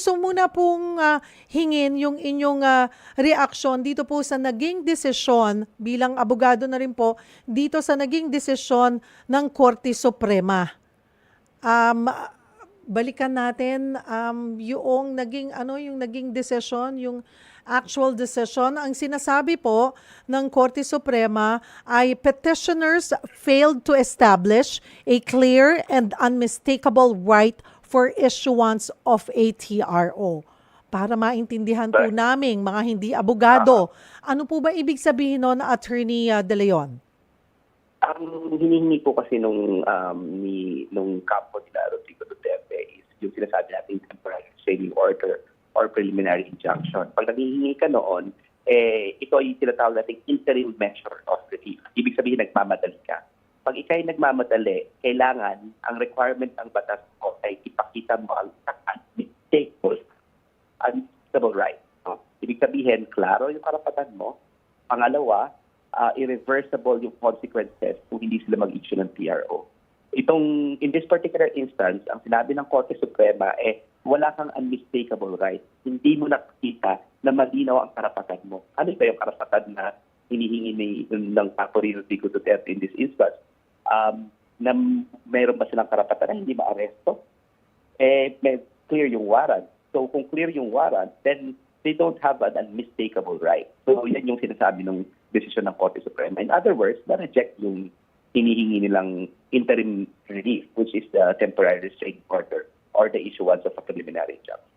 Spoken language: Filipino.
gusto muna pong hingin yung inyong reaksyon dito po sa naging desisyon bilang abogado na rin po dito sa naging desisyon ng Korte Suprema. Um, Balikan natin yung naging desisyon, yung actual decision. Ang sinasabi po ng Korte Suprema ay petitioners failed to establish a clear and unmistakable right for issuance of a TRO. Para maintindihan po naming mga hindi abogado, ano po ba ibig sabihin nun, Attorney De Leon? Ang hinihingi po kasi nung kampo nila Rodrigo Duterte is yung sinasabi natin temporary restraining order or preliminary injunction. Pag naghihingi ka noon, ito ay tinatawag natin interim measure of relief. Ibig sabihin, nagmamadali ka. Pag ikay nagmamadali, kailangan ang requirement ng batas mo ay ipakita mo ang unmistakable right. No? Ibig sabihin, klaro yung karapatan mo. Pangalawa, irreversible yung consequences kung hindi sila mag-issue ng TRO. In this particular instance, ang sinabi ng Korte Suprema, wala kang unmistakable right. Hindi mo nakikita na malinaw ang karapatan mo. Ano ba yung karapatan na hinihingi ng Pangulong Rodrigo Duterte in this instance? Na mayroon ba silang karapatan na hindi ma-aresto? May clear yung warrant. So kung clear yung warrant, then they don't have an unmistakable right. So yan yung sinasabi ng desisyon ng Korte Suprema. In other words, na-reject yung hinihingi nilang interim relief, which is the temporary restraining order or the issuance of a preliminary injunction.